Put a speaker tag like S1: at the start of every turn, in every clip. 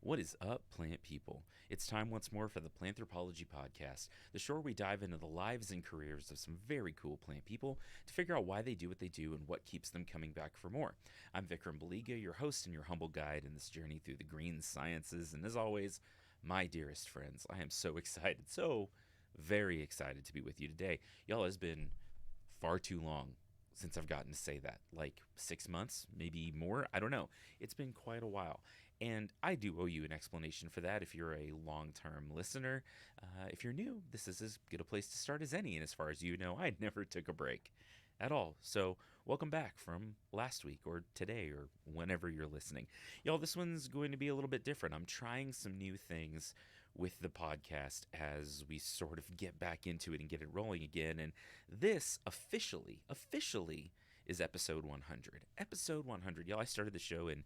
S1: What is up, plant people? It's time once more for the Planthropology Podcast, the show where we dive into the lives and careers of some very cool plant people to figure out why they do what they do and what keeps them coming back for more. I'm Vikram Baliga, your host and your humble guide in this journey through the green sciences, and as always, my dearest friends, I am so excited, so very excited to be with you today. Y'all, it's been far too long since I've gotten to say that. Like 6 months, maybe more. I don't know. It's been quite a while. And I do owe you an explanation for that if you're a long term listener. If you're new, this is as good a place to start as any. And as far as you know, I never took a break at all. So, welcome back from last week or today or whenever you're listening. Y'all, this one's going to be a little bit different. I'm trying some new things with the podcast as we sort of get back into it and get it rolling again. And this officially is episode 100. Episode 100. Y'all, I started the show in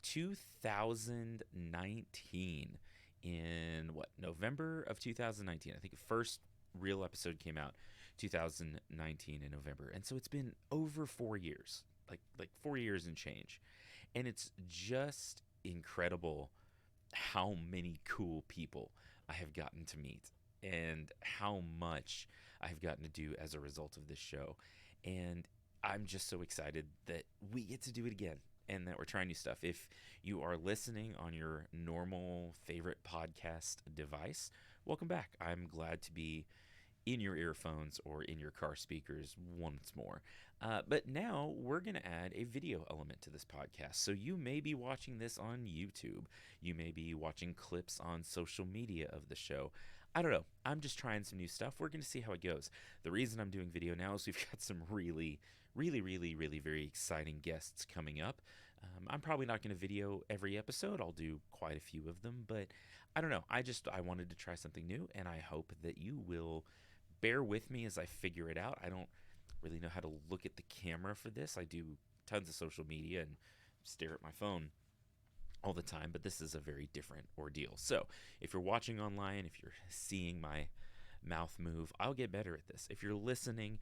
S1: 2019 in November of 2019. I think the first real episode came out 2019 in November. And so it's been over 4 years. Like 4 years and change. And it's just incredible how many cool people I have gotten to meet and how much I've gotten to do as a result of this show. And I'm just so excited that we get to do it again and that we're trying new stuff. If you are listening on your normal favorite podcast device, welcome back. I'm glad to be in your earphones or in your car speakers once more. But now we're going to add a video element to this podcast. So you may be watching this on YouTube. You may be watching clips on social media of the show. I don't know. I'm just trying some new stuff. We're going to see how it goes. The reason I'm doing video now is we've got some really very exciting guests coming up. I'm probably not going to video every episode. I'll do quite a few of them, but I don't know. I wanted to try something new, and I hope that you will bear with me as I figure it out. I don't really know how to look at the camera for this. I do tons of social media and stare at my phone all the time, but this is a very different ordeal. So if you're watching online, if you're seeing my mouth move, I'll get better at this. If you're listening,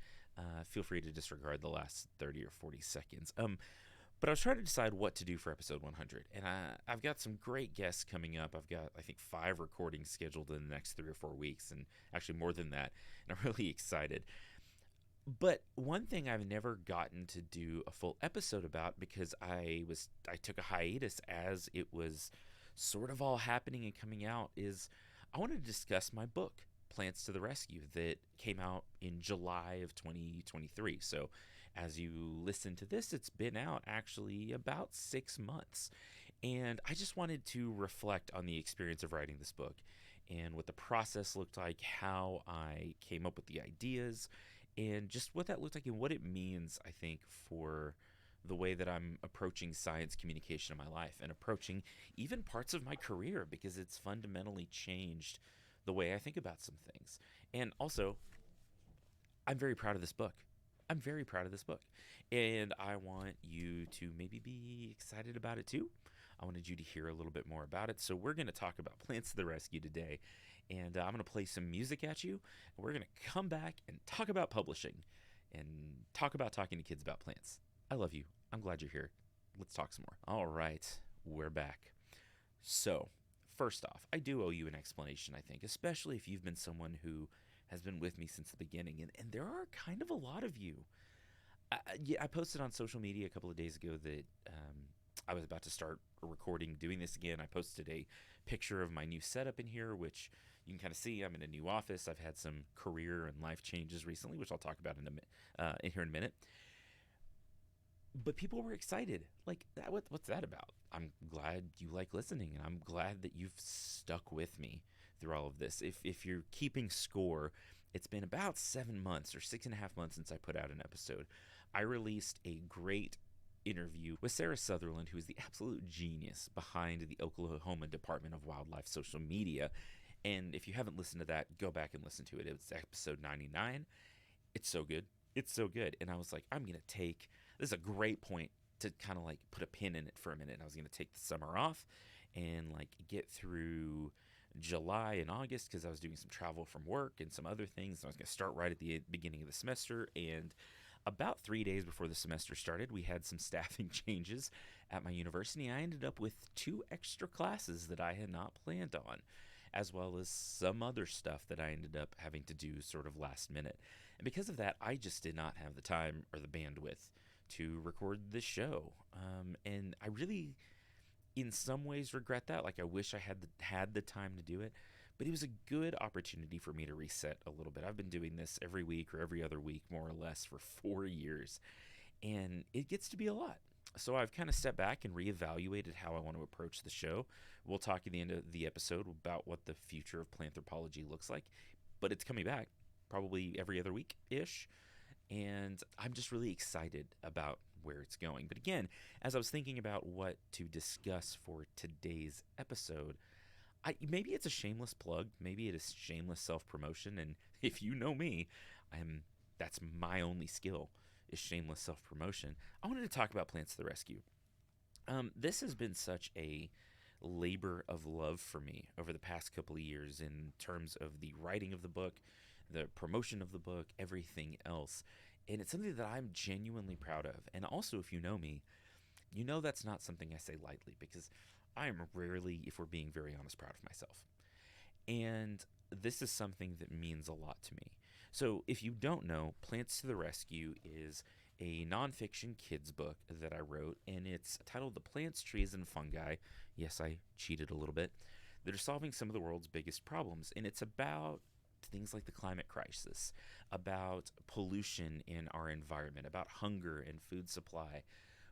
S1: feel free to disregard the last 30 or 40 seconds. But I was trying to decide what to do for episode 100, and I've got some great guests coming up. I've got, I think, 5 recordings scheduled in the next 3 or 4 weeks, and actually more than that, and I'm really excited. But one thing I've never gotten to do a full episode about because I took a hiatus as it was sort of all happening and coming out is I wanted to discuss my book, Plants to the Rescue, that came out in July of 2023. So as you listen to this, it's been out actually about 6 months. And I just wanted to reflect on the experience of writing this book and what the process looked like, how I came up with the ideas, and just what that looked like and what it means, I think, for the way that I'm approaching science communication in my life and approaching even parts of my career because it's fundamentally changed the way I think about some things. And also, I'm very proud of this book. I'm very proud of this book. And I want you to maybe be excited about it too. I wanted you to hear a little bit more about it. So we're going to talk about Plants to the Rescue today. And I'm going to play some music at you. And we're going to come back and talk about publishing and talk about talking to kids about plants. I love you. I'm glad you're here. Let's talk some more. All right. We're back. So first off, I do owe you an explanation, I think, especially if you've been someone who has been with me since the beginning. And there are kind of a lot of you. I posted on social media a couple of days ago that I was about to start recording, doing this again. I posted a picture of my new setup in here, which you can kind of see. I'm in a new office. I've had some career and life changes recently, which I'll talk about in here in a minute. But people were excited. Like, what's that about? I'm glad you like listening, and I'm glad that you've stuck with me through all of this. If you're keeping score, it's been about 7 months or 6.5 months since I put out an episode. I released a great interview with Sarah Sutherland, who is the absolute genius behind the Oklahoma Department of Wildlife social media. And if you haven't listened to that, go back and listen to it. It's episode 99. It's so good. It's so good. And I was like, I'm going to take, this is a great point to kind of like put a pin in it for a minute. And I was going to take the summer off and like get through July and August because I was doing some travel from work and some other things. And I was going to start right at the beginning of the semester. And about 3 days before the semester started, we had some staffing changes at my university, I ended up with 2 extra classes that I had not planned on, as well as some other stuff that I ended up having to do sort of last minute. And because of that, I just did not have the time or the bandwidth to record this show. And I really, in some ways, regret that. Like, I wish I had the time to do it, but it was a good opportunity for me to reset a little bit. I've been doing this every week or every other week, more or less, for 4 years, and it gets to be a lot. So I've kind of stepped back and reevaluated how I want to approach the show. We'll talk at the end of the episode about what the future of Planthropology looks like, but it's coming back probably every other week ish, and I'm just really excited about where it's going. But again, as I was thinking about what to discuss for today's episode, maybe it's a shameless plug, maybe it is shameless self-promotion, and if you know me, I'm that's my only skill is shameless self-promotion. I wanted to talk about Plants to the Rescue. This has been such a labor of love for me over the past couple of years in terms of the writing of the book, the promotion of the book, everything else. And it's something that I'm genuinely proud of. And also, if you know me, you know that's not something I say lightly, because I am rarely, if we're being very honest, proud of myself. And this is something that means a lot to me. So, if you don't know, Plants to the Rescue is a nonfiction kids book that I wrote, and it's titled The Plants, Trees, and Fungi. Yes, I cheated a little bit. That are solving some of the world's biggest problems. And it's about things like the climate crisis, about pollution in our environment, about hunger and food supply.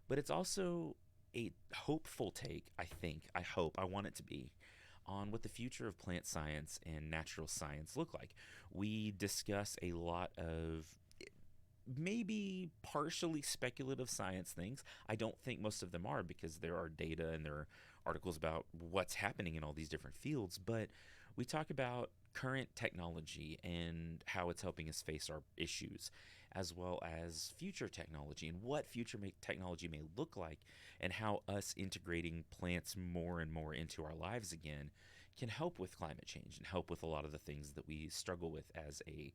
S1: But it's also a hopeful take, I think, I want it to be, on what the future of plant science and natural science look like. We discuss a lot of maybe partially speculative science things. I don't think most of them are, because there are data and there are articles about what's happening in all these different fields, but we talk about current technology and how it's helping us face our issues, as well as future technology and what future technology may look like, and how us integrating plants more and more into our lives again can help with climate change and help with a lot of the things that we struggle with as a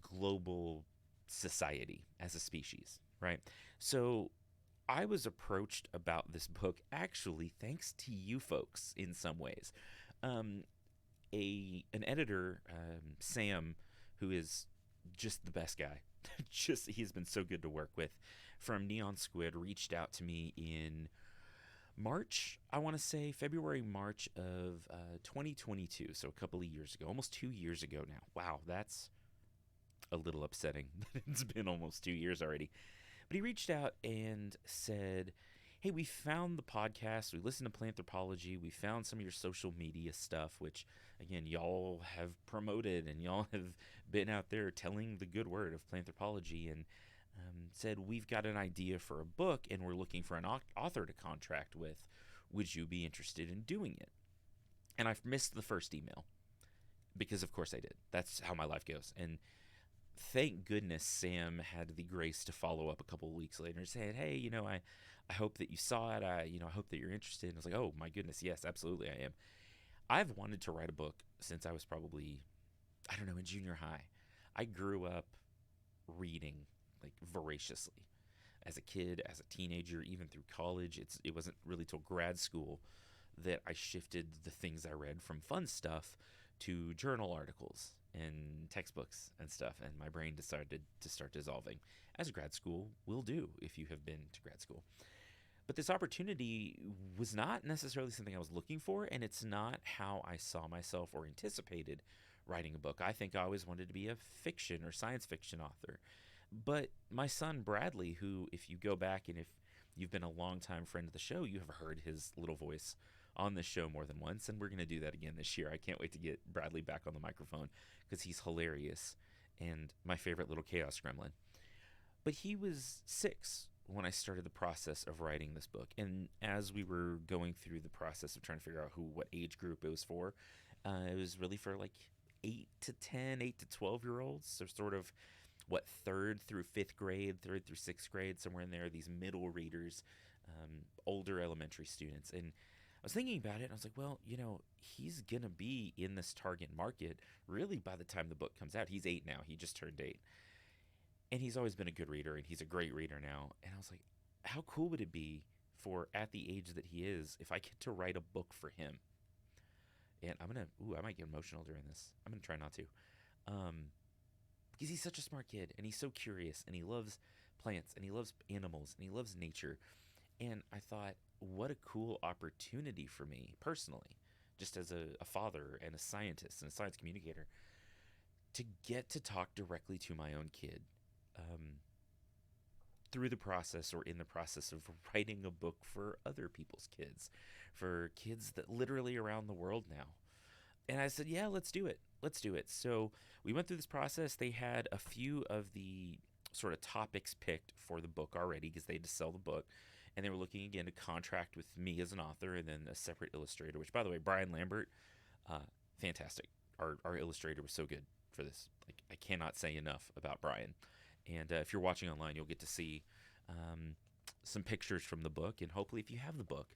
S1: global society, as a species, right? So I was approached about this book actually thanks to you folks in some ways. Um, an editor, Sam, who is just the best guy. Just he's been so good to work with, from Neon Squid, reached out to me in March, I want to say February, March of 2022. So a couple of years ago, almost 2 years ago now. Wow, that's a little upsetting. It's been almost 2 years already. But he reached out and said, hey, we found the podcast. We listened to Planthropology. We found some of your social media stuff, which, again, y'all have promoted, and y'all have been out there telling the good word of Planthropology, and said, we've got an idea for a book, and we're looking for an author to contract with. Would you be interested in doing it? And I missed the first email, because of course I did. That's how my life goes. And thank goodness Sam had the grace to follow up a couple of weeks later and say, hey, I hope that you saw it. I hope that you're interested. And I was like, oh my goodness, yes, absolutely I am. I've wanted to write a book since I was probably, I don't know, in junior high. I grew up reading like voraciously as a kid, as a teenager, even through college. It wasn't really till grad school that I shifted the things I read from fun stuff to journal articles and textbooks and stuff, and my brain decided to start dissolving, as grad school will do if you have been to grad school. But this opportunity was not necessarily something I was looking for, and it's not how I saw myself or anticipated writing a book. I think I always wanted to be a fiction or science fiction author. But my son Bradley, who, if you go back and if you've been a longtime friend of the show, you have heard his little voice on this show more than once, and we're going to do that again this year. I can't wait to get Bradley back on the microphone, because he's hilarious and my favorite little chaos gremlin. But he was 6 when I started the process of writing this book, and as we were going through the process of trying to figure out what age group it was for, it was really for like 8 to 10, 8 to 12-year-olds, so sort of what, 3rd through 5th grade, 3rd through 6th grade, somewhere in there, these middle readers, older elementary students. And I was thinking about it, and I was like, well, he's going to be in this target market really by the time the book comes out. He's 8 now. He just turned 8. And he's always been a good reader, and he's a great reader now. And I was like, how cool would it be for, at the age that he is, if I get to write a book for him. And I might get emotional during this. I'm gonna try not to. Um, because he's such a smart kid and he's so curious and he loves plants and he loves animals and he loves nature. And I thought, what a cool opportunity for me personally, just as a father and a scientist and a science communicator, to get to talk directly to my own kid, um, through the process or in the process of writing a book for other people's kids, for kids that literally around the world now. And I said, yeah, let's do it. Let's do it. So we went through this process. They had a few of the sort of topics picked for the book already because they had to sell the book. And they were looking again to contract with me as an author and then a separate illustrator, which, by the way, Brian Lambert, uh, fantastic. Our illustrator was so good for this. Like, I cannot say enough about Brian. And if you're watching online, you'll get to see um, some pictures from the book. And hopefully, if you have the book,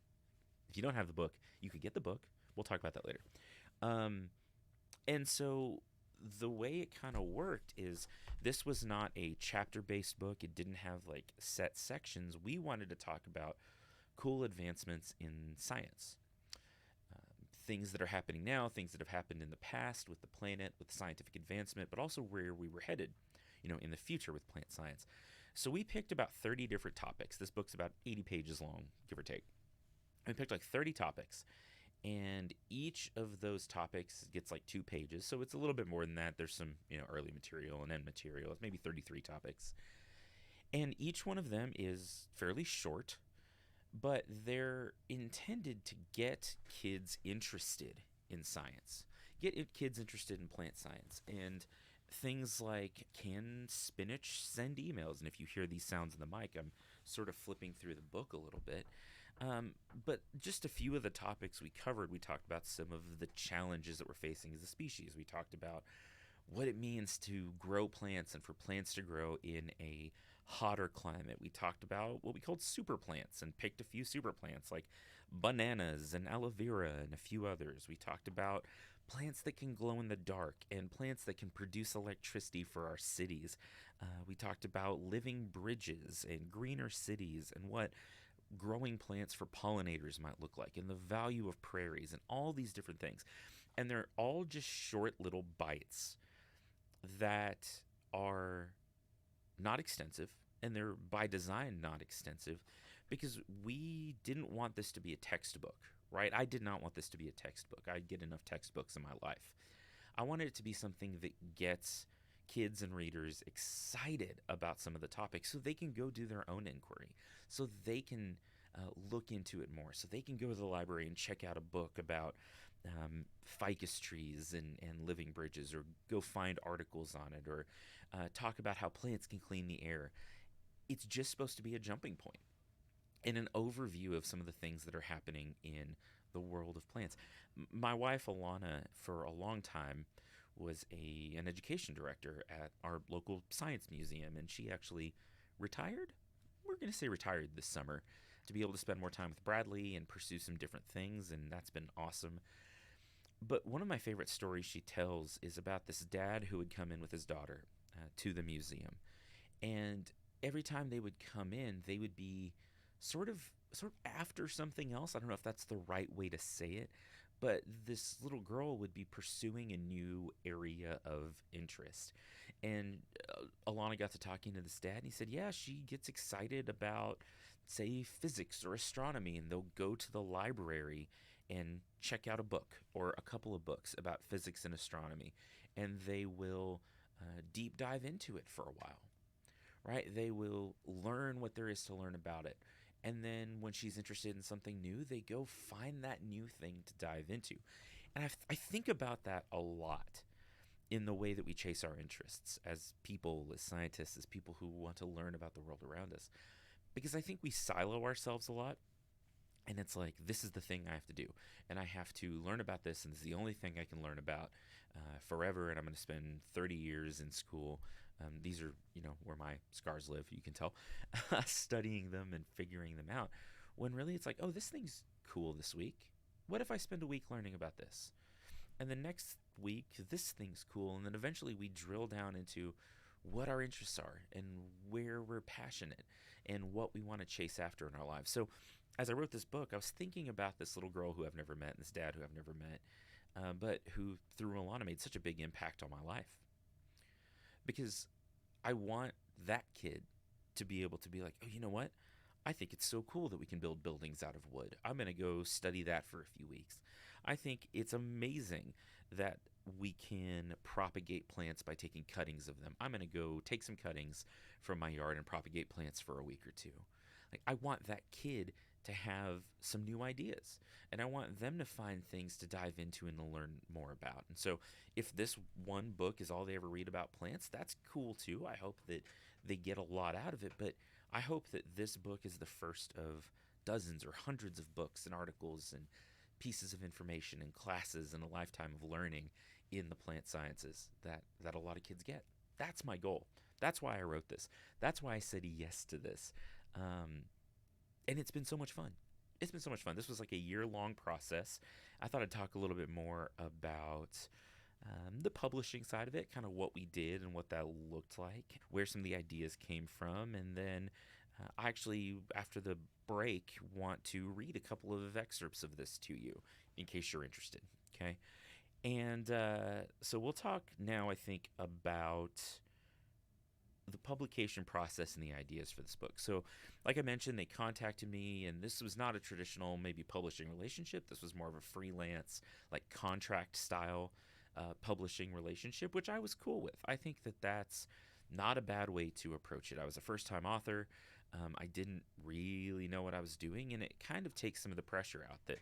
S1: if you don't have the book, you could get the book. We'll talk about that later. Um, and so the way it kind of worked is this was not a chapter based book. It didn't have like set sections. We wanted to talk about cool advancements in science, things that are happening now, things that have happened in the past with the planet, with scientific advancement, but also where we were headed, in the future with plant science. So we picked about 30 different topics. This book's about 80 pages long, give or take. We picked like 30 topics, and each of those topics gets like 2 pages, so it's a little bit more than that. There's some early material and end material. It's maybe 33 topics, and each one of them is fairly short, but they're intended to get kids interested in science, get kids interested in plant science, and things like, can spinach send emails? And if you hear these sounds in the mic, I'm sort of flipping through the book a little bit. But just a few of the topics we covered, we talked about some of the challenges that we're facing as a species. We talked about what it means to grow plants and for plants to grow in a hotter climate. We talked about what we called super plants and picked a few super plants like bananas and aloe vera and a few others. We talked about plants that can glow in the dark and plants that can produce electricity for our cities. We talked about living bridges and greener cities and what growing plants for pollinators might look like and the value of prairies and all these different things. And they're all just short little bites that are not extensive, and they're by design not extensive because we didn't want this to be a textbook, right? I did not want this to be a textbook. I get enough textbooks in my life. I wanted it to be something that gets kids and readers excited about some of the topics so they can go do their own inquiry, so they can look into it more, so they can go to the library and check out a book about ficus trees and living bridges, or go find articles on it, or talk about how plants can clean the air. It's just supposed to be a jumping point and an overview of some of the things that are happening in the world of plants. My wife, Alana, for a long time was an education director at our local science museum, and she actually retired. We're going to say retired this summer to be able to spend more time with Bradley and pursue some different things, and that's been awesome. But one of my favorite stories she tells is about this dad who would come in with his daughter to the museum, and every time they would come in, they would be sort of after something else. I don't know if that's the right way to say it, but this little girl would be pursuing a new area of interest. And Alana got to talking to this dad, and he said, yeah, she gets excited about, say, physics or astronomy, and they'll go to the library and check out a book or a couple of books about physics and astronomy, and they will deep dive into it for a while, right? They will learn what there is to learn about it. And then when she's interested in something new, they go find that new thing to dive into. And I think about that a lot in the way that we chase our interests as people, as scientists, as people who want to learn about the world around us. Because I think we silo ourselves a lot. And it's like, this is the thing I have to do. And I have to learn about this, and this is the only thing I can learn about forever. And I'm going to spend 30 years in school. These are, where my scars live, you can tell, studying them and figuring them out. When really it's like, oh, this thing's cool this week. What if I spend a week learning about this? And the next week, this thing's cool. And then eventually we drill down into what our interests are and where we're passionate and what we want to chase after in our lives. So as I wrote this book, I was thinking about this little girl who I've never met and this dad who I've never met, but who through Milana made such a big impact on my life. Because I want that kid to be able to be like, oh, you know what? I think it's so cool that we can build buildings out of wood. I'm going to go study that for a few weeks. I think it's amazing that we can propagate plants by taking cuttings of them. I'm going to go take some cuttings from my yard and propagate plants for a week or two. Like, I want that kid to have some new ideas, and I want them to find things to dive into and to learn more about. And so if this one book is all they ever read about plants, that's cool too. I hope that they get a lot out of it, but I hope that this book is the first of dozens or hundreds of books and articles and pieces of information and classes and a lifetime of learning in the plant sciences that a lot of kids get. That's my goal. That's why I wrote this. That's why I said yes to this. And it's been so much fun. It's been so much fun. This was like a year-long process. I thought I'd talk a little bit more about the publishing side of it, kind of what we did and what that looked like, where some of the ideas came from, and then I actually, after the break, want to read a couple of excerpts of this to you in case you're interested, okay? And so we'll talk now, I think, about the publication process and the ideas for this book. So, like I mentioned, they contacted me, and this was not a traditional maybe publishing relationship. This was more of a freelance, like contract style publishing relationship, which I was cool with. I think that that's not a bad way to approach it. I was a first-time author. I didn't really know what I was doing, and it kind of takes some of the pressure out that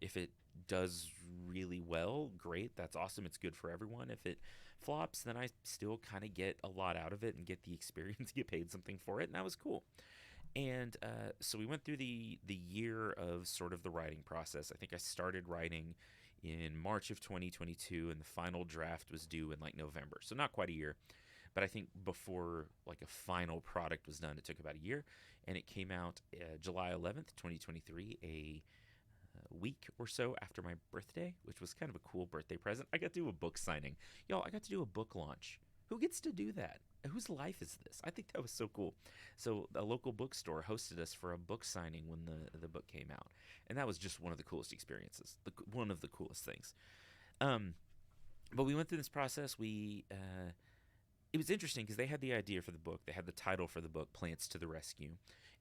S1: if it does really well, great, that's awesome, it's good for everyone. If it flops, then I still kind of get a lot out of it and get the experience, get paid something for it, and that was cool. And so we went through the year of sort of the writing process. I think I started writing in March of 2022, and the final draft was due in like November, so not quite a year. But I think before like a final product was done, it took about a year, and it came out July 11th, 2023, a week or so after my birthday, which was kind of a cool birthday present. I got to do a book signing. Y'all, I got to do a book launch. Who gets to do that? Whose life is this? I think that was so cool. So a local bookstore hosted us for a book signing when the book came out. And that was just one of the coolest experiences, one of the coolest things. But we went through this process. It was interesting because they had the idea for the book. They had the title for the book, Plants to the Rescue.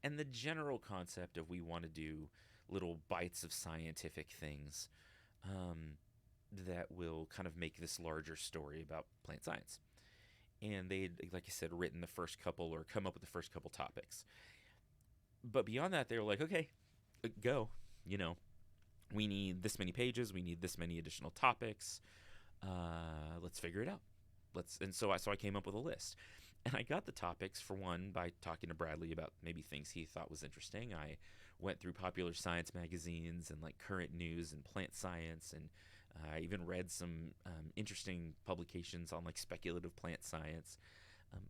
S1: And the general concept of we want to do little bites of scientific things that will kind of make this larger story about plant science. And they'd, like I said, written the first couple or come up with the first couple topics. But beyond that, they were like, okay, go. You know, we need this many pages. We need this many additional topics. Let's figure it out. So I came up with a list. And I got the topics, for one, by talking to Bradley about maybe things he thought was interesting. I went through popular science magazines and like current news and plant science, and I even read some interesting publications on like speculative plant science.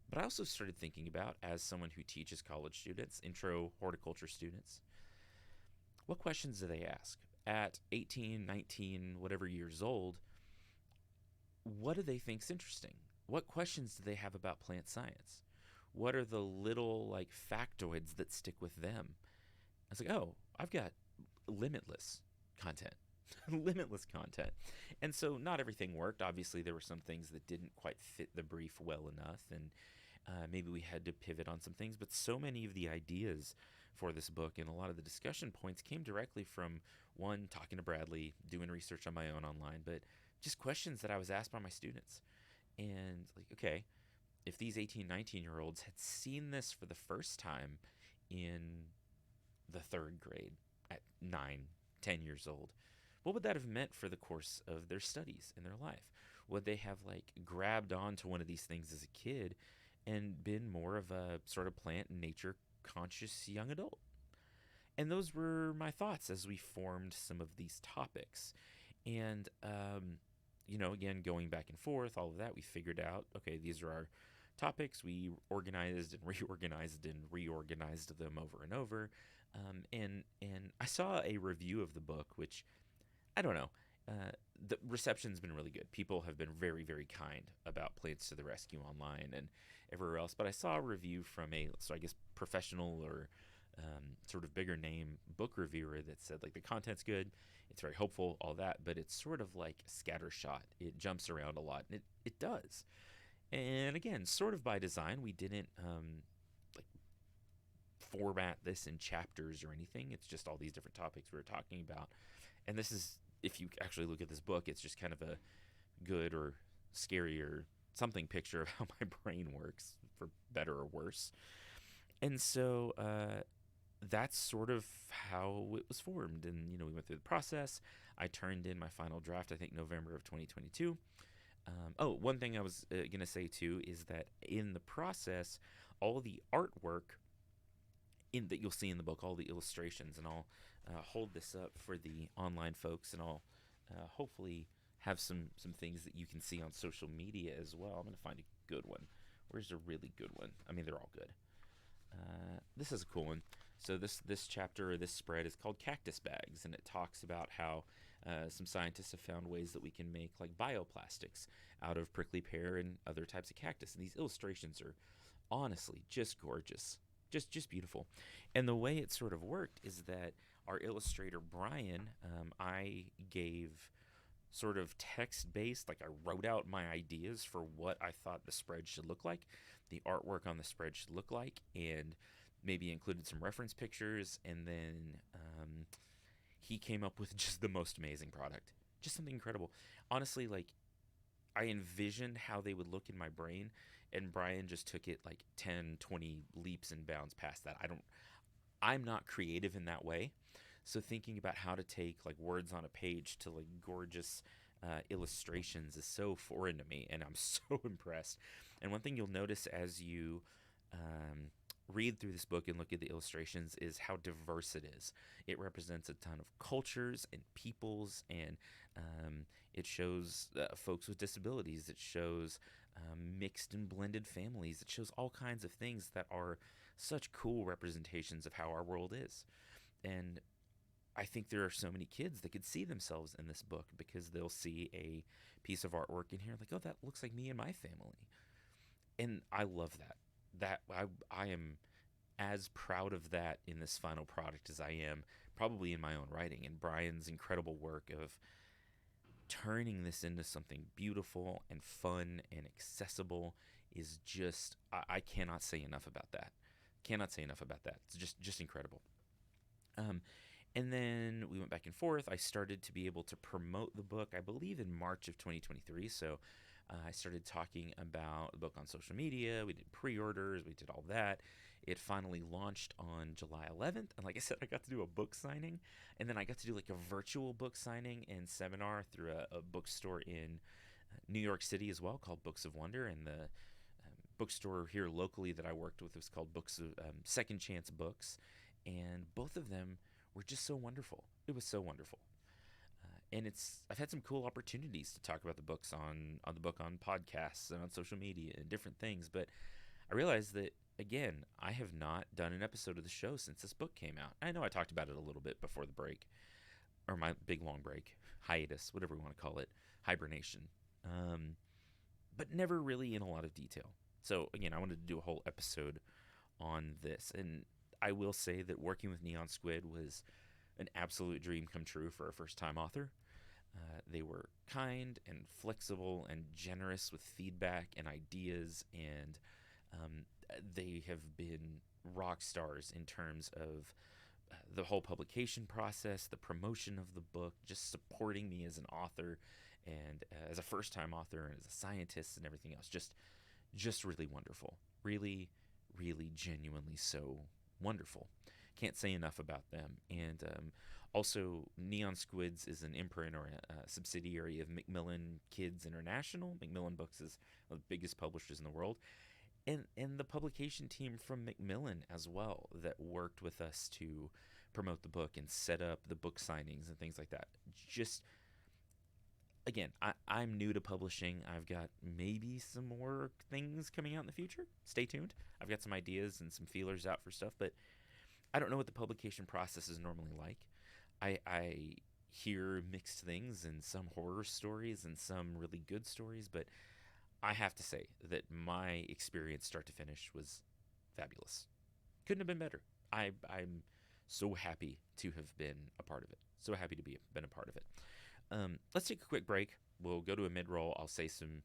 S1: But I also started thinking about, as someone who teaches college students, intro horticulture students, what questions do they ask? At 18, 19, whatever years old, what do they think's interesting? What questions do they have about plant science? What are the little like factoids that stick with them? I was like, oh, I've got limitless content. Limitless content. And so not everything worked. Obviously, there were some things that didn't quite fit the brief well enough, and maybe we had to pivot on some things. But so many of the ideas for this book and a lot of the discussion points came directly from, one, talking to Bradley, doing research on my own online, but just questions that I was asked by my students. And like, okay, if these 18, 19-year-olds had seen this for the first time in the third grade at 9, 10 years old, what would that have meant for the course of their studies in their life? Would they have like grabbed onto one of these things as a kid and been more of a sort of plant and nature conscious young adult? And those were my thoughts as we formed some of these topics. And you know, again, going back and forth, all of that, we figured out, okay, these are our topics. We organized and reorganized them over and over. And I saw a review of the book, which, I don't know, the reception's been really good. People have been very, very kind about Plants to the Rescue online and everywhere else. But I saw a review from so I guess professional or sort of bigger name book reviewer that said like the content's good, it's very hopeful, all that, but it's sort of like scattershot. It jumps around a lot, and it does. And again, sort of by design, we didn't like format this in chapters or anything. It's just all these different topics we were talking about. And this is, if you actually look at this book, it's just kind of a good or scary or something picture of how my brain works, for better or worse. And so that's sort of how it was formed. And, we went through the process. I turned in my final draft, I think, November of 2022. One thing I was going to say too is that in the process, all the artwork that you'll see in the book, all the illustrations, and I'll hold this up for the online folks, and I'll hopefully have some things that you can see on social media as well. I'm going to find a good one. Where's a really good one? I mean, they're all good. This is a cool one. So this chapter or this spread is called Cactus Bags, and it talks about how some scientists have found ways that we can make like bioplastics out of prickly pear and other types of cactus. And these illustrations are honestly just gorgeous, just beautiful. And the way it sort of worked is that our illustrator Brian, I gave sort of text-based, like I wrote out my ideas for what I thought the spread should look like, the artwork on the spread should look like, and maybe included some reference pictures, and then he came up with just the most amazing product. Just something incredible. Honestly, like, I envisioned how they would look in my brain, and Brian just took it like 10, 20 leaps and bounds past that. I'm not creative in that way. So thinking about how to take like words on a page to like gorgeous illustrations is so foreign to me, and I'm so impressed. And one thing you'll notice as you read through this book and look at the illustrations is how diverse it is. It represents a ton of cultures and peoples, and it shows folks with disabilities. It shows mixed and blended families. It shows all kinds of things that are such cool representations of how our world is. And I think there are so many kids that could see themselves in this book because they'll see a piece of artwork in here like, oh, that looks like me and my family. And I love that. I am as proud of that in this final product as I am probably in my own writing. And Brian's incredible work of turning this into something beautiful and fun and accessible is just, I cannot say enough about that. Cannot say enough about that. It's just incredible. And then we went back and forth. I started to be able to promote the book, I believe, in March of 2023. So I started talking about the book on social media. We did pre-orders. We did all that. It finally launched on July 11th. And like I said, I got to do a book signing. And then I got to do like a virtual book signing and seminar through a bookstore in New York City as well called Books of Wonder. And the bookstore here locally that I worked with was called Books of Second Chance Books. And both of them were just so wonderful. It was so wonderful. And I've had some cool opportunities to talk about the books on the book on podcasts and on social media and different things. But I realized that, again, I have not done an episode of the show since this book came out. I know I talked about it a little bit before the break, or my big long break, hiatus, whatever we want to call it, hibernation, but never really in a lot of detail. So again, I wanted to do a whole episode on this. And I will say that working with Neon Squid was an absolute dream come true for a first-time author. They were kind and flexible and generous with feedback and ideas, and they have been rock stars in terms of the whole publication process, the promotion of the book, just supporting me as an author and as a first-time author and as a scientist and everything else. Just really wonderful. Really, really genuinely so wonderful. Can't say enough about them. And also, Neon Squids is an imprint or a subsidiary of Macmillan Kids International. Macmillan Books is one of the biggest publishers in the world. And the publication team from Macmillan as well that worked with us to promote the book and set up the book signings and things like that. Just, again, I'm new to publishing. I've got maybe some more things coming out in the future. Stay tuned. I've got some ideas and some feelers out for stuff, but I don't know what the publication process is normally like. I hear mixed things and some horror stories and some really good stories, but I have to say that my experience start to finish was fabulous. Couldn't have been better. I'm so happy to have been a part of it. So happy to been a part of it. Let's take a quick break. We'll go to a mid roll. I'll say some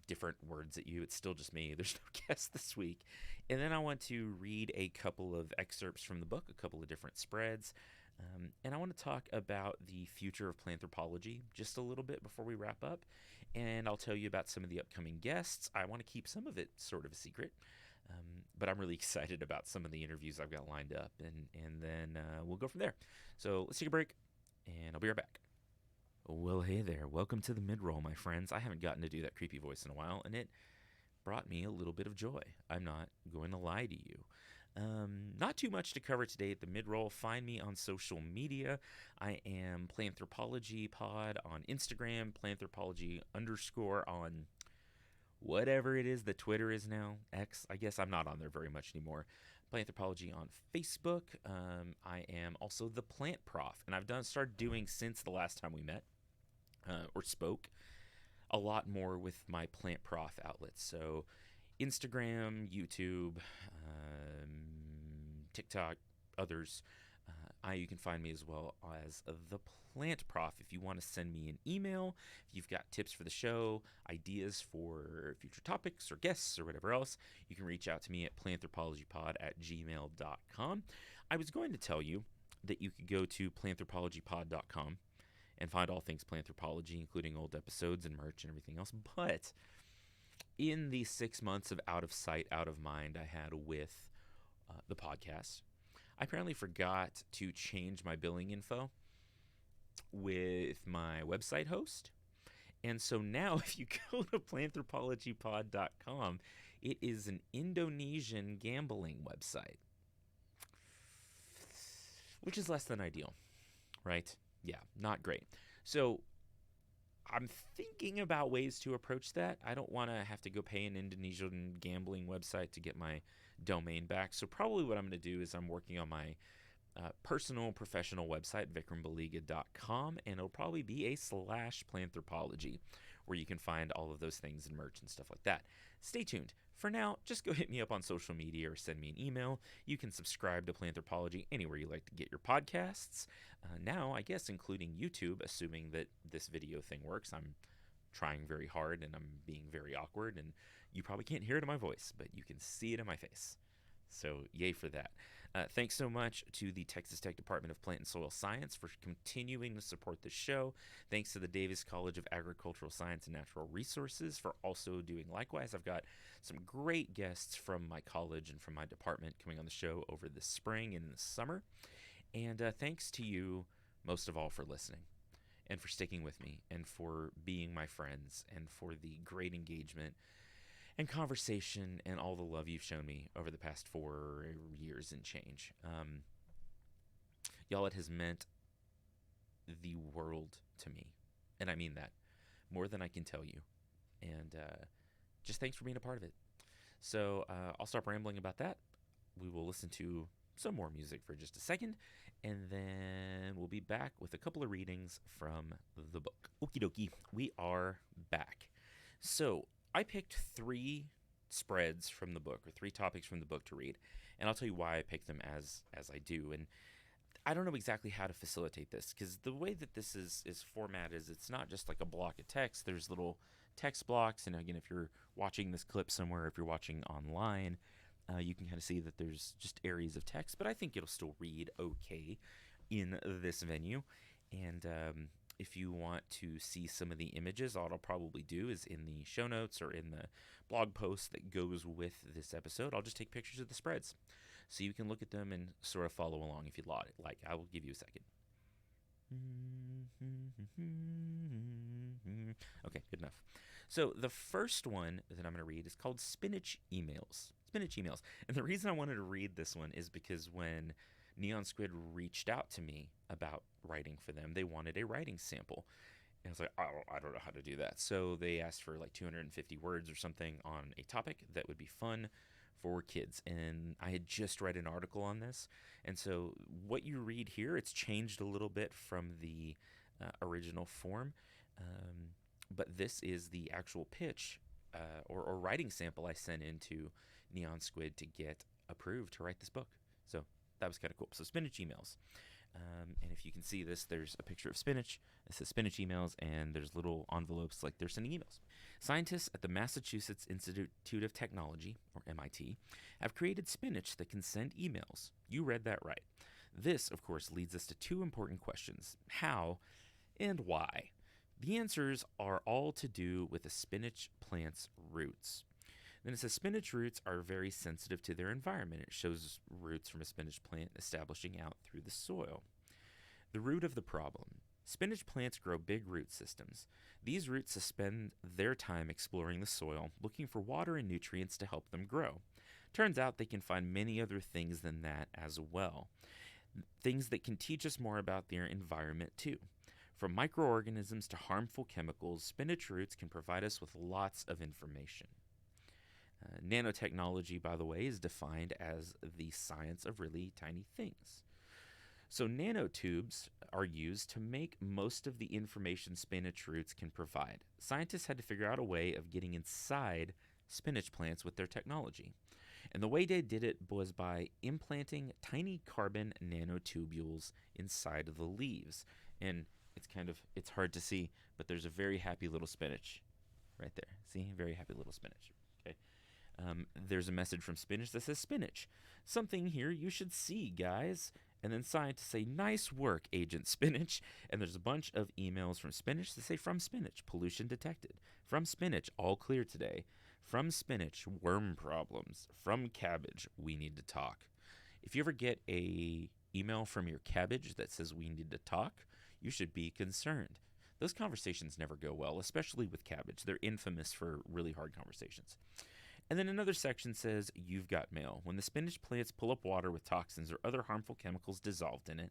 S1: different words at you. It's still just me. There's no guest this week. And then I want to read a couple of excerpts from the book, a couple of different spreads. And I want to talk about the future of planthropology just a little bit before we wrap up. And I'll tell you about some of the upcoming guests. I want to keep some of it sort of a secret. But I'm really excited about some of the interviews I've got lined up. And then we'll go from there. So let's take a break, and I'll be right back. Well, hey there. Welcome to the mid-roll, my friends. I haven't gotten to do that creepy voice in a while, and it brought me a little bit of joy. I'm not going to lie to you. Not too much to cover today at the mid-roll. Find me on social media. I am Planthropology Pod on Instagram, Planthropology _ on whatever it is that Twitter is now, X. I guess I'm not on there very much anymore. Planthropology on Facebook. I am also the Plant Prof, and I've started doing since the last time we met or spoke a lot more with my Plant Prof outlets. So Instagram, YouTube, TikTok, others. You can find me as well as the Plant Prof. If you want to send me an email, if you've got tips for the show, ideas for future topics or guests or whatever else, you can reach out to me at planthropologypod@gmail.com. I was going to tell you that you could go to planthropologypod.com and find all things planthropology, including old episodes and merch and everything else. But in the 6 months of out of sight, out of mind I had with the podcast, I apparently forgot to change my billing info with my website host. And so now if you go to planthropologypod.com, it is an Indonesian gambling website, which is less than ideal, right? Yeah, not great. So I'm thinking about ways to approach that. I don't want to have to go pay an Indonesian gambling website to get my domain back. So probably what I'm going to do is I'm working on my personal professional website, vikrambaliga.com, and it'll probably be a /planthropology where you can find all of those things and merch and stuff like that. Stay tuned. For now, just go hit me up on social media or send me an email. You can subscribe to Planthropology anywhere you like to get your podcasts. Now, I guess including YouTube, assuming that this video thing works. I'm trying very hard and I'm being very awkward, and you probably can't hear it in my voice, but you can see it in my face. So yay for that. Thanks so much to the Texas Tech Department of Plant and Soil Science for continuing to support the show. Thanks to the Davis College of Agricultural Science and Natural Resources for also doing likewise. I've got some great guests from my college and from my department coming on the show over the spring and the summer. And thanks to you, most of all, for listening and for sticking with me and for being my friends and for the great engagement and conversation and all the love you've shown me over the past 4 years and change. Y'all, it has meant the world to me. And I mean that more than I can tell you. And just thanks for being a part of it. So I'll stop rambling about that. We will listen to some more music for just a second, and then we'll be back with a couple of readings from the book. Okie dokie, we are back. So I picked 3 spreads from the book, or 3 topics from the book to read, and I'll tell you why I picked them as I do. And I don't know exactly how to facilitate this, because the way that this is formatted is it's not just like a block of text. There's little text blocks, and again, if you're watching this clip somewhere, if you're watching online, you can kind of see that there's just areas of text, but I think it'll still read okay in this venue. And if you want to see some of the images, all I'll probably do is in the show notes or in the blog post that goes with this episode, I'll just take pictures of the spreads so you can look at them and sort of follow along if you'd like. I will give you a second. Okay, good enough. So the first one that I'm going to read is called Spinach Emails. Spinach Emails. And the reason I wanted to read this one is because when Neon Squid reached out to me about writing for them, they wanted a writing sample. And I was like, I don't know how to do that. So they asked for like 250 words or something on a topic that would be fun for kids. And I had just read an article on this. And so what you read here, it's changed a little bit from the original form. But this is the actual pitch or writing sample I sent into Neon Squid to get approved to write this book. So that was kind of cool. So spinach emails. And if you can see this, there's a picture of spinach. It says spinach emails, and there's little envelopes like they're sending emails. Scientists at the Massachusetts Institute of Technology, or MIT, have created spinach that can send emails. You read that right. This, of course, leads us to two important questions: how and why. The answers are all to do with a spinach plant's roots. Then it says spinach roots are very sensitive to their environment. It shows roots from a spinach plant establishing out through the soil. The root of the problem. Spinach plants grow big root systems. These roots spend their time exploring the soil, looking for water and nutrients to help them grow. Turns out they can find many other things than that as well. Things that can teach us more about their environment too. From microorganisms to harmful chemicals, spinach roots can provide us with lots of information. Nanotechnology, by the way, is defined as the science of really tiny things. So nanotubes are used to make most of the information spinach roots can provide. Scientists had to figure out a way of getting inside spinach plants with their technology. And the way they did it was by implanting tiny carbon nanotubules inside of the leaves. And it's hard to see, but there's a very happy little spinach right there. See, very happy little spinach. Okay. There's a message from spinach that says, spinach, something here you should see, guys. And then scientists say, nice work, Agent Spinach. And there's a bunch of emails from spinach that say, from spinach, pollution detected. From spinach, all clear today. From spinach, worm problems. From cabbage, we need to talk. If you ever get a email from your cabbage that says we need to talk, you should be concerned. Those conversations never go well, especially with cabbage. They're infamous for really hard conversations. And then another section says, you've got mail. When the spinach plants pull up water with toxins or other harmful chemicals dissolved in it,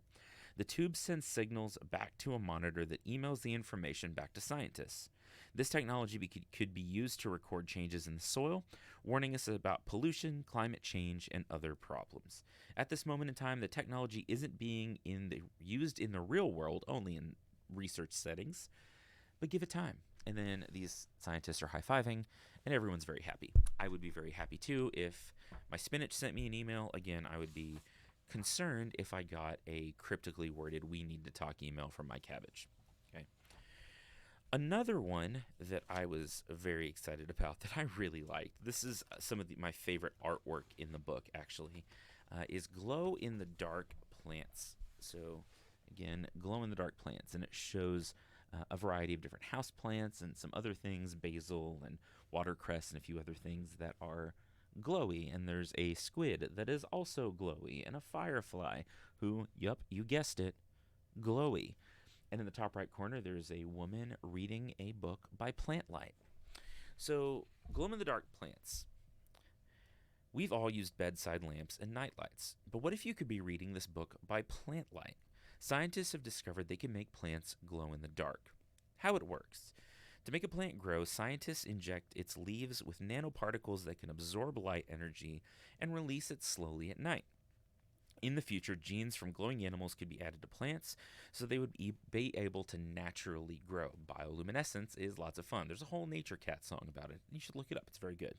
S1: the tube sends signals back to a monitor that emails the information back to scientists. This technology could be used to record changes in the soil, warning us about pollution, climate change, and other problems. At this moment in time, the technology isn't being used in the real world, only in research settings, but give it time. And then these scientists are high-fiving, and everyone's very happy. I would be very happy too if my spinach sent me an email. Again, I would be concerned if I got a cryptically worded "we need to talk" email from my cabbage. Okay. Another one that I was very excited about that I really liked, this is some of my favorite artwork in the book actually, is glow-in-the-dark plants. So again, glow-in-the-dark plants, and it shows a variety of different house plants and some other things, basil and watercress and a few other things that are glowy. And there's a squid that is also glowy, and a firefly who, yep, you guessed it, glowy. And in the top right corner, there's a woman reading a book by Plantlight. So glow-in-the-dark plants. We've all used bedside lamps and night lights, but what if you could be reading this book by Plantlight? Scientists have discovered they can make plants glow in the dark. How it works. To make a plant grow, scientists inject its leaves with nanoparticles that can absorb light energy and release it slowly at night. In the future, genes from glowing animals could be added to plants so they would be able to naturally grow. Bioluminescence is lots of fun. There's a whole Nature Cat song about it. You should look it up. It's very good.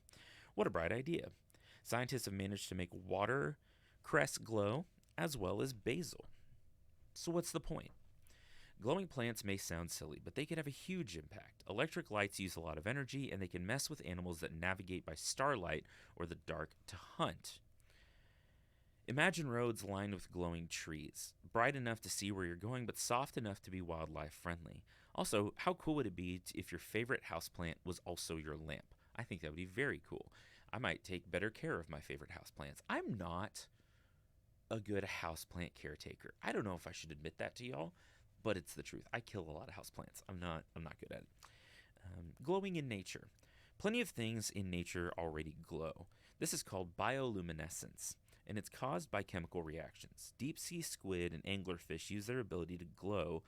S1: What a bright idea. Scientists have managed to make watercress glow as well as basil. So what's the point? Glowing plants may sound silly, but they could have a huge impact. Electric lights use a lot of energy, and they can mess with animals that navigate by starlight or the dark to hunt. Imagine roads lined with glowing trees, bright enough to see where you're going, but soft enough to be wildlife friendly. Also, how cool would it be if your favorite houseplant was also your lamp? I think that would be very cool. I might take better care of my favorite houseplants. I'm not a good houseplant caretaker. I don't know if I should admit that to y'all, but it's the truth. I kill a lot of houseplants. I'm not good at it. Glowing in nature. Plenty of things in nature already glow. This is called bioluminescence, and it's caused by chemical reactions. Deep-sea squid and anglerfish use their ability to glow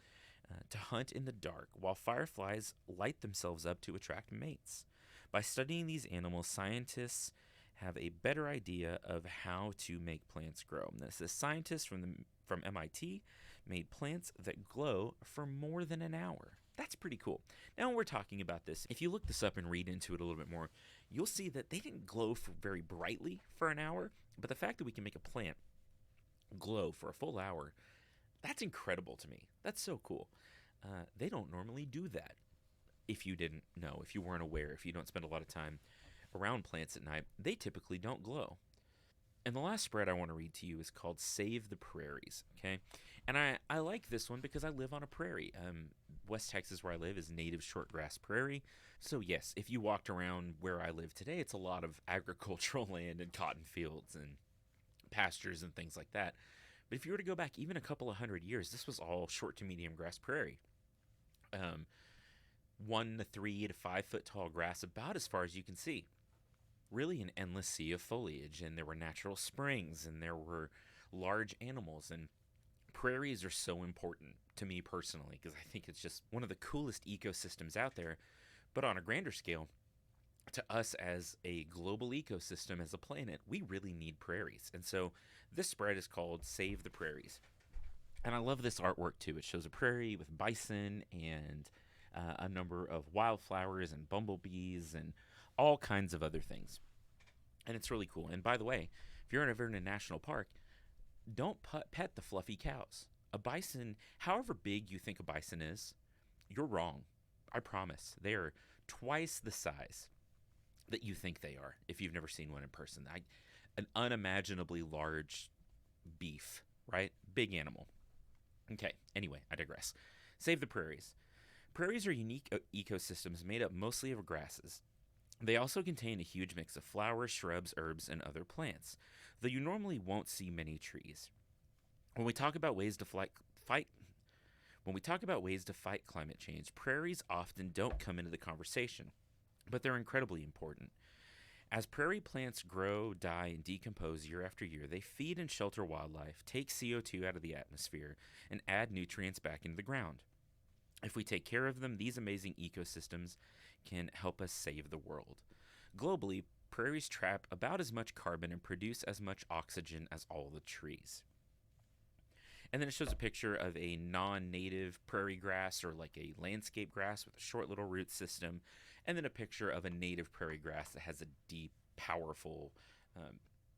S1: to hunt in the dark, while fireflies light themselves up to attract mates. By studying these animals, scientists have a better idea of how to make plants grow. And this is scientists from MIT made plants that glow for more than an hour. That's pretty cool. Now when we're talking about this, if you look this up and read into it a little bit more, you'll see that they didn't glow very brightly for an hour, but the fact that we can make a plant glow for a full hour. That's incredible to me. That's so cool. They don't normally do that. If you didn't know, if you weren't aware, if you don't spend a lot of time around plants at night, they typically don't glow. And the last spread I want to read to you is called Save the Prairies, okay? And I like this one because I live on a prairie. West Texas, where I live, is native shortgrass prairie. So, yes, if you walked around where I live today, it's a lot of agricultural land and cotton fields and pastures and things like that. But if you were to go back even a couple of hundred years, this was all short to medium grass prairie. Um, 1 to 3 to 5 foot tall grass, about as far as you can see. Really an endless sea of foliage, and there were natural springs, and there were large animals. And prairies are so important to me personally because I think it's just one of the coolest ecosystems out there. But on a grander scale, to us as a global ecosystem, as a planet, we really need prairies. And so this spread is called Save the Prairies. And I love this artwork too. It shows a prairie with bison and a number of wildflowers and bumblebees and all kinds of other things. And it's really cool. And by the way, if you're ever in a national park, don't pet the fluffy cows. A bison, however big you think a bison is, you're wrong. I promise. They are twice the size that you think they are if you've never seen one in person. An unimaginably large beef, right? Big animal. Okay, anyway, I digress. Save the prairies. Prairies are unique ecosystems made up mostly of grasses. They also contain a huge mix of flowers, shrubs, herbs, and other plants, though you normally won't see many trees. When we talk about ways to fight when we talk about ways to fight climate change, prairies often don't come into the conversation, but they're incredibly important. As prairie plants grow, die, and decompose year after year, they feed and shelter wildlife, take CO2 out of the atmosphere, and add nutrients back into the ground. If we take care of them, these amazing ecosystems can help us save the world. Globally, prairies trap about as much carbon and produce as much oxygen as all the trees. And then it shows a picture of a non-native prairie grass, or like a landscape grass with a short little root system, and then a picture of a native prairie grass that has a deep, powerful,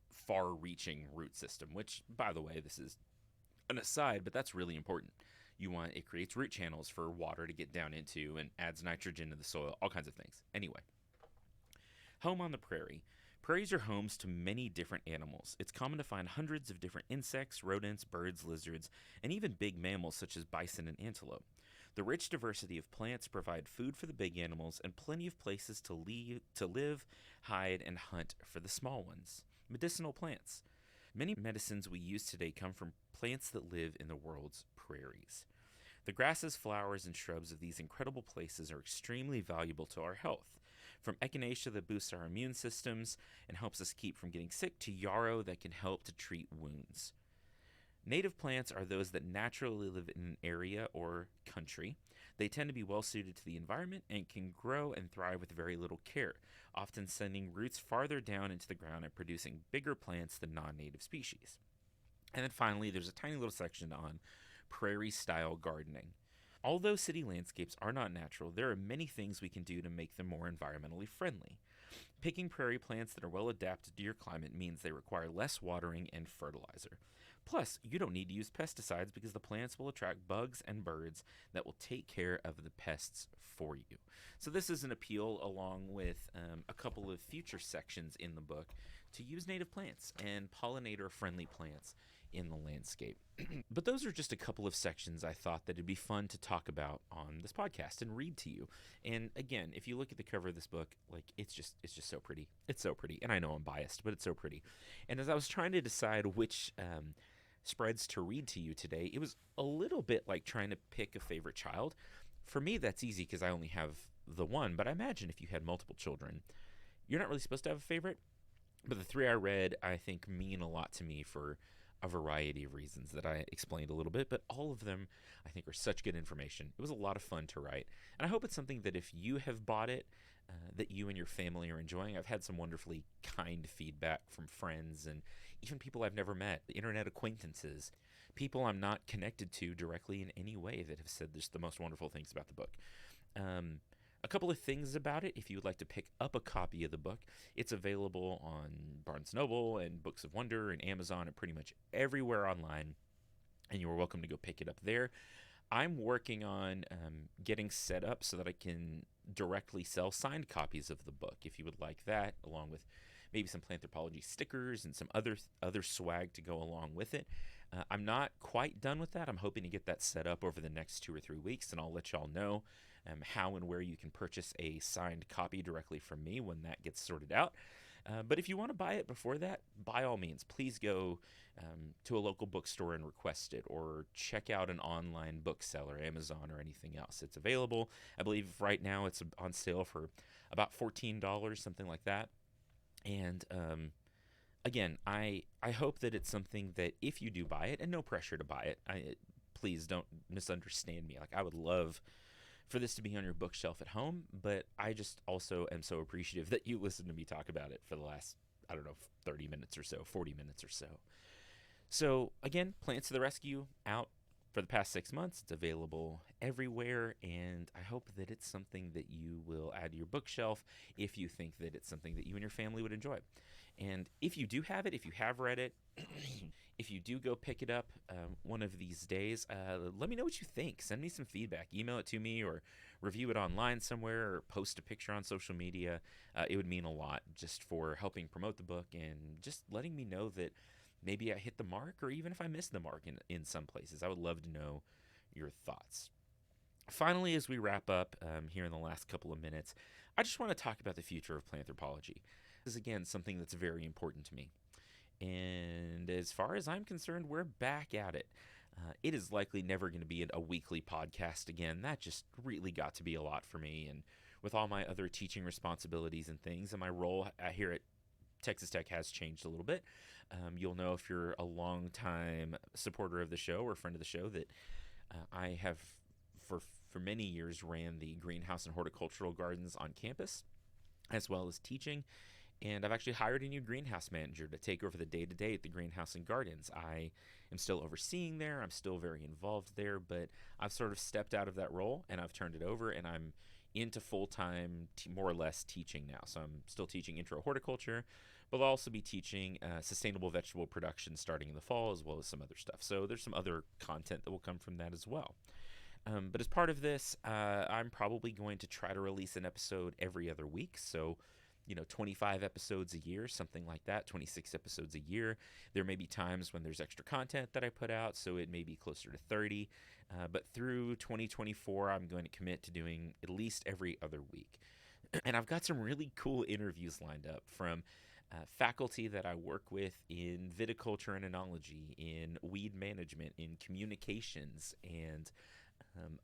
S1: far-reaching root system, which, by the way, this is an aside, but that's really important. It creates root channels for water to get down into and adds nitrogen to the soil, all kinds of things. Anyway, home on the prairie. Prairies are homes to many different animals. It's common to find hundreds of different insects, rodents, birds, lizards, and even big mammals such as bison and antelope. The rich diversity of plants provide food for the big animals and plenty of places to live, hide, and hunt for the small ones. Medicinal plants. Many medicines we use today come from plants that live in the world's prairies. The grasses, flowers, and shrubs of these incredible places are extremely valuable to our health. From echinacea that boosts our immune systems and helps us keep from getting sick, to yarrow that can help to treat wounds. Native plants are those that naturally live in an area or country. They tend to be well suited to the environment and can grow and thrive with very little care, often sending roots farther down into the ground and producing bigger plants than non-native species. And then finally, there's a tiny little section on prairie-style gardening. Although city landscapes are not natural, there are many things we can do to make them more environmentally friendly. Picking prairie plants that are well adapted to your climate means they require less watering and fertilizer. Plus, you don't need to use pesticides because the plants will attract bugs and birds that will take care of the pests for you. So this is an appeal, along with a couple of future sections in the book, to use native plants and pollinator-friendly plants in the landscape. But those are just a couple of sections I thought that it'd be fun to talk about on this podcast and read to you. And again, if you look at the cover of this book, like it's just so pretty. It's so pretty. And I know I'm biased, but it's so pretty. And as I was trying to decide which spreads to read to you today, it was a little bit like trying to pick a favorite child. For me, that's easy because I only have the one, but I imagine if you had multiple children, you're not really supposed to have a favorite. But the three I read, I think, mean a lot to me for a variety of reasons that I explained a little bit, but all of them I think are such good information. It was a lot of fun to write, and I hope it's something that if you have bought it, that you and your family are enjoying. I've had some wonderfully kind feedback from friends and even people I've never met, internet acquaintances, people I'm not connected to directly in any way, that have said just the most wonderful things about the book. A couple of things about it: if you would like to pick up a copy of the book, it's available on Barnes Noble and Books of Wonder and Amazon and pretty much everywhere online, and you are welcome to go pick it up there. I'm working on getting set up so that I can directly sell signed copies of the book, if you would like that, along with maybe some Planthropology stickers and some other swag to go along with it. I'm not quite done with that. I'm hoping to get that set up over the next 2 or 3 weeks, and I'll let y'all know how and where you can purchase a signed copy directly from me when that gets sorted out. But if you want to buy it before that, by all means, please go to a local bookstore and request it, or check out an online bookseller, Amazon or anything else. It's available. I believe right now it's on sale for about $14, something like that. And again, I hope that it's something that if you do buy it, and no pressure to buy it, please don't misunderstand me. Like, I would love for this to be on your bookshelf at home, but I just also am so appreciative that you listen to me talk about it for the last, I don't know, 30 minutes or so, 40 minutes or so. So again, Plants to the Rescue, out for the past 6 months. It's available everywhere, and I hope that it's something that you will add to your bookshelf if you think that it's something that you and your family would enjoy. And if you do have it, if you have read it, if you do go pick it up one of these days, let me know what you think. Send me some feedback. Email it to me, or review it online somewhere, or post a picture on social media. It would mean a lot just for helping promote the book and just letting me know that maybe I hit the mark, or even if I missed the mark in some places. I would love to know your thoughts. Finally, as we wrap up here in the last couple of minutes, I just want to talk about the future of Planthropology. This is, again, something that's very important to me. And as far as I'm concerned, we're back at it. It is likely never going to be a weekly podcast again. That just really got to be a lot for me. And with all my other teaching responsibilities and things, and my role here at Texas Tech has changed a little bit. You'll know, if you're a long-time supporter of the show or friend of the show, that I have, for many years, ran the greenhouse and horticultural gardens on campus, as well as teaching. And I've actually hired a new greenhouse manager to take over the day-to-day at the greenhouse and gardens. I am still overseeing there. I'm still very involved there, but I've sort of stepped out of that role, and I've turned it over, and I'm into full-time, more or less, teaching now. So I'm still teaching intro horticulture, but I'll also be teaching sustainable vegetable production starting in the fall, as well as some other stuff. So there's some other content that will come from that as well. But as part of this, I'm probably going to try to release an episode every other week. So 25 episodes a year, something like that, 26 episodes a year. There may be times when there's extra content that I put out, so it may be closer to 30. But through 2024, I'm going to commit to doing at least every other week. And I've got some really cool interviews lined up from faculty that I work with in viticulture and enology, in weed management, in communications, and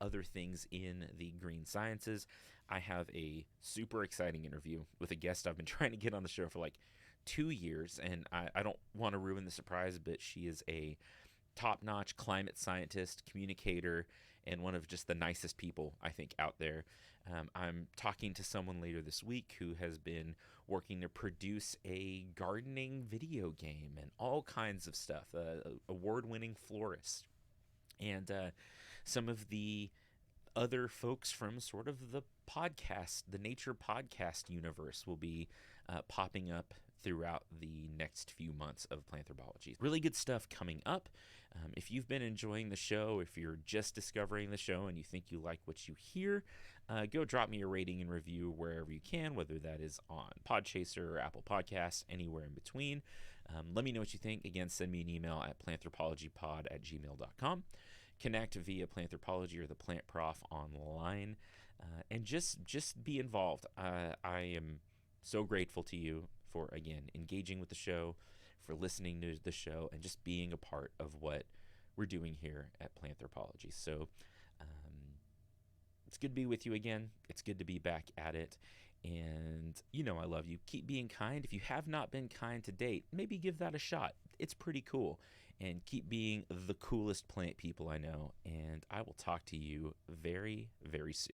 S1: other things in the green sciences. I have a super exciting interview with a guest I've been trying to get on the show for like 2 years, and I don't want to ruin the surprise, but she is a top-notch climate scientist, communicator, and one of just the nicest people, I think, out there. I'm talking to someone later this week who has been working to produce a gardening video game and all kinds of stuff, award-winning florist. And some of the other folks from sort of the nature podcast universe will be popping up throughout the next few months of Planthropology. Really good stuff coming up. If you've been enjoying the show, if you're just discovering the show and you think you like what you hear, go drop me a rating and review wherever you can, whether that is on Podchaser or Apple Podcasts, anywhere in between. Let me know what you think. Again, send me an email at planthropologypod@gmail.com. Connect via Planthropology or the Plant Prof online, and just be involved. I am so grateful to you for, again, engaging with the show, for listening to the show, and just being a part of what we're doing here at Planthropology. So it's good to be with you again. It's good to be back at it. And I love you. Keep being kind. If you have not been kind to date, maybe give that a shot. It's pretty cool. And keep being the coolest plant people I know. And I will talk to you very, very soon.